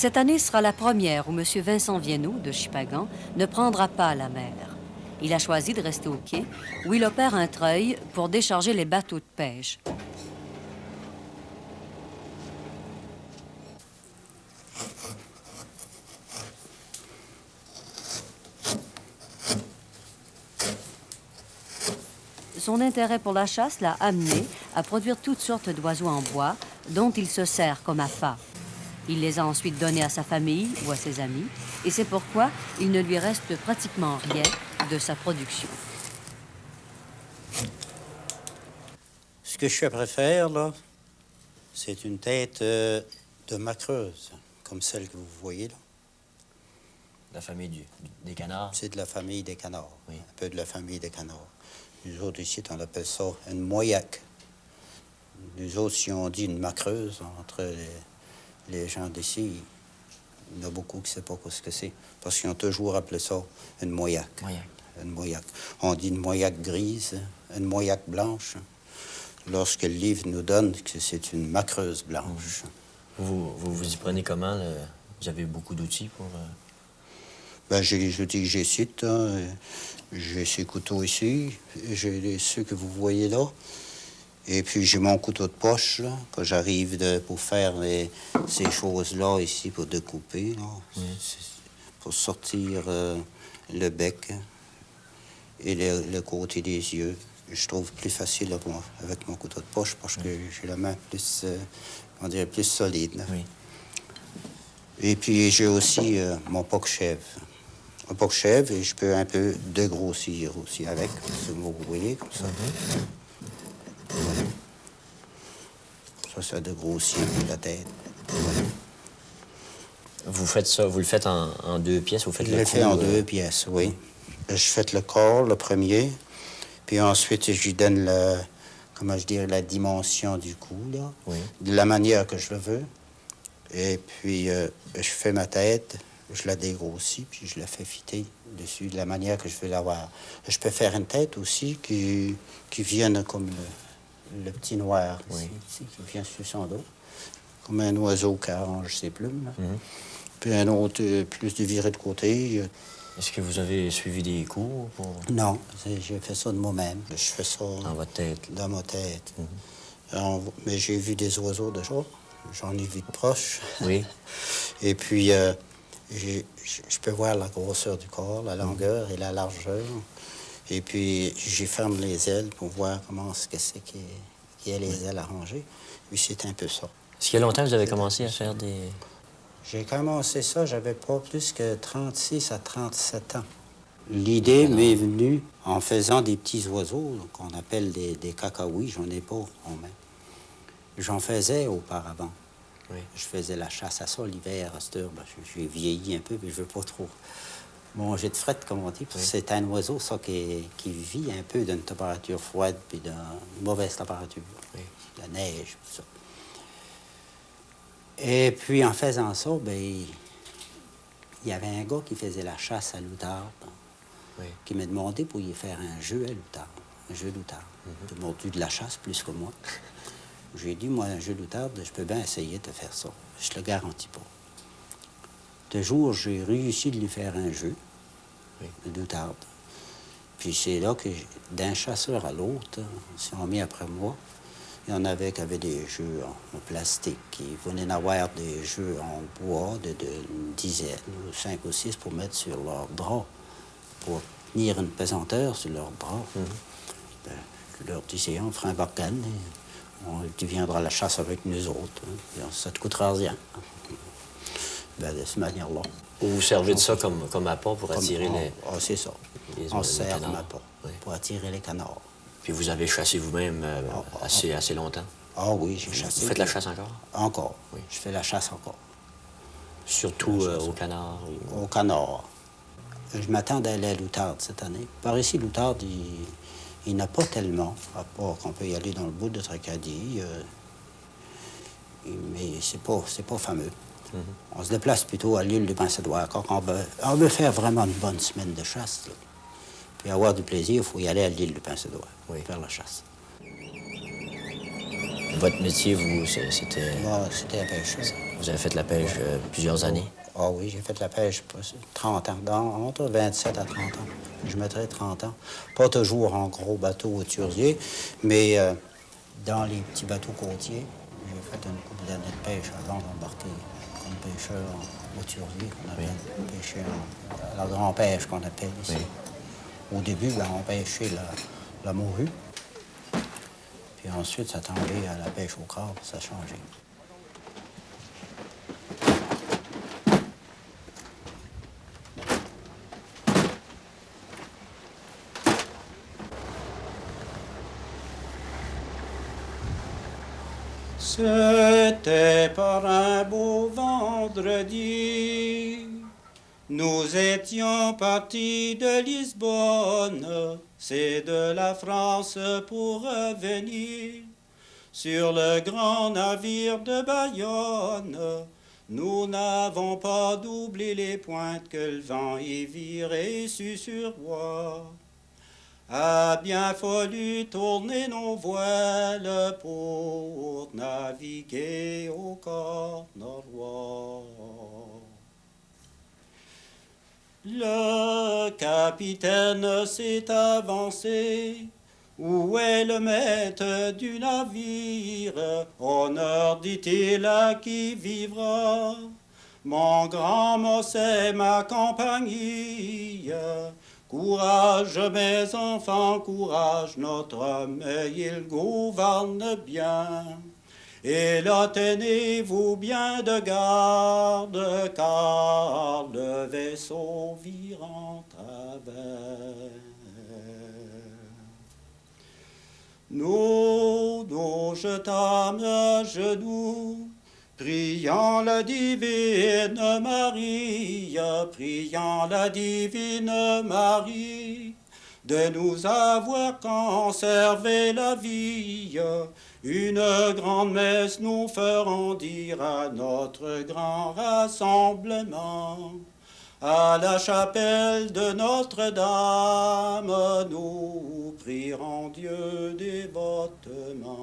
Cette année sera la première où M. Vincent Viennot, de Chipagan, ne prendra pas la mer. Il a choisi de rester au quai, où il opère un treuil pour décharger les bateaux de pêche. Son intérêt pour la chasse l'a amené à produire toutes sortes d'oiseaux en bois dont il se sert comme appât. Il les a ensuite donnés à sa famille ou à ses amis, et c'est pourquoi il ne lui reste pratiquement rien de sa production. Ce que je préfère, là, c'est une tête de macreuse, comme celle que vous voyez là. La famille des canards? C'est de la famille des canards, oui. Un peu de la famille des canards. Nous autres ici, on appelle ça une moyaque. Nous autres, si on dit une macreuse, entre les gens d'ici, il y en a beaucoup qui ne savent pas ce que c'est, parce qu'ils ont toujours appelé ça une moyaque. Une moyaque. On dit une moyaque grise, une moyaque blanche, lorsque le livre nous donne que c'est une macreuse blanche. Vous y prenez comment? Vous avez beaucoup d'outils pour... Ben, j'ai les outils que j'ai ici. J'ai ces couteaux ici. J'ai ceux que vous voyez là. Et puis, j'ai mon couteau de poche, là, que j'arrive pour faire ces choses-là ici, pour découper, là. Oui. Pour sortir le bec et le côté des yeux. Je trouve plus facile là, moi, avec mon couteau de poche parce que j'ai la main plus, on dirait, plus solide. Là. Oui. Et puis, j'ai aussi mon poc-chèvre. Un poc-chèvre, et je peux un peu dégrossir aussi avec, comme vous voyez, comme ça. Voilà. Ça dégrossit la tête. Voilà. Vous faites ça, vous le faites en deux pièces? Vous faites je le fais en deux pièces, oui. Je fais le corps, le premier, puis ensuite, je lui donne comment je dirais, la dimension du cou, là, de la manière que je le veux. Et puis, je fais ma tête, je la dégrossis, puis je la fais fitter dessus de la manière que je veux l'avoir. Je peux faire une tête aussi qui vienne comme le petit noir ici, qui vient sur son dos, comme un oiseau qui arrange ses plumes. Puis un autre, plus de viré de côté. Est-ce que vous avez suivi des cours? Non, j'ai fait ça de moi-même. Je fais ça... Dans votre tête? Dans ma tête. Mais j'ai vu des oiseaux déjà. J'en ai vu de proche. Oui. Et puis, je peux voir la grosseur du corps, la longueur et la largeur. Et puis, j'y ferme les ailes pour voir comment c'est qu'il y a les ailes arrangées. Puis, c'est un peu ça. Est-ce qu'il y a longtemps que vous avez commencé à faire des... J'ai commencé ça, j'avais pas plus que 36 à 37 ans. L'idée m'est venue en faisant des petits oiseaux qu'on appelle des cacahuis. J'en ai pas en main. J'en faisais auparavant. Oui. Je faisais la chasse à ça l'hiver, à cette heure. Ben, j'ai vieilli un peu, mais je veux pas trop manger de fret, comme on dit. Oui. C'est un oiseau, ça, qui vit un peu d'une température froide puis d'une mauvaise température. Oui. La neige, tout ça. Et puis, en faisant ça, bien, il y avait un gars qui faisait la chasse à l'outarde, qui m'a demandé pour y faire un jeu à l'outarde, un jeu d'outarde. Il m'a dit de la chasse plus que moi. J'ai dit, moi, un jeu d'outarde, je peux bien essayer de faire ça. Je te le garantis pas. De jour, j'ai réussi de lui faire un jeu d'outarde. Puis c'est là que, d'un chasseur à l'autre, ils sont mis après moi. Il y en avait qui avaient des jeux en plastique. Ils venaient d'avoir des jeux en bois d'une dizaine, ou 5 ou 6, pour mettre sur leurs bras, pour tenir une pesanteur sur leurs bras. Ben, je leur disais, on fera un bargain, tu viendras à la chasse avec nous autres. Hein. Ça ne te coûtera rien. Ben, de cette manière-là. Vous servez de ça comme appât pour attirer les... Ah, c'est ça. On se sert comme appât pour attirer les canards. Puis vous avez chassé vous-même assez longtemps? Ah oui, j'ai chassé. Vous faites la chasse encore? Encore, oui. Je fais la chasse encore. Surtout au canard? Au canard. Je m'attends d'aller à l'outarde cette année. Par ici, l'outarde, il n'a pas tellement, à part qu'on peut y aller dans le bout de Tracadie. Mais c'est pas fameux. On se déplace plutôt à l'île du Prince-Édouard. Quand on veut faire vraiment une bonne semaine de chasse, là. Puis avoir du plaisir, il faut y aller à l'île du Prince-Édouard, faire la chasse. Votre métier, vous, c'était... Moi, c'était un pêcheur. Vous avez fait la pêche plusieurs années? Ah oui, j'ai fait la pêche 30 ans, entre 27 à 30 ans. Je mettrais 30 ans. Pas toujours en gros bateau hauturier, mais dans les petits bateaux côtiers, j'ai fait une couple d'années de pêche avant d'embarquer comme pêcheur hauturier. On appelle pêcher la grande pêche qu'on appelle ici. Oui. Au début, ben, on pêchait la morue. Puis ensuite, ça tombait à la pêche au crabe, ça a changé. C'était par un beau vendredi, nous étions partis de Lisbonne, c'est de la France pour revenir. Sur le grand navire de Bayonne, nous n'avons pas doublé les pointes que le vent y virait sur roi. A bien fallu tourner nos voiles pour naviguer au corps nord-ouest. Le capitaine s'est avancé. Où est le maître du navire? Honneur, dit-il, à qui vivra? Mon grand mot, c'est ma compagnie. Courage, mes enfants, courage, notre homme, il gouverne bien. Et là, tenez-vous bien de garde, car le vaisseau vire en travers. Nous nous jetâmes à genoux, priant la divine Marie, priant la divine Marie, de nous avoir conservé la vie. Une grande messe nous ferons dire à notre grand rassemblement. À la chapelle de Notre-Dame, nous prierons Dieu dévotement.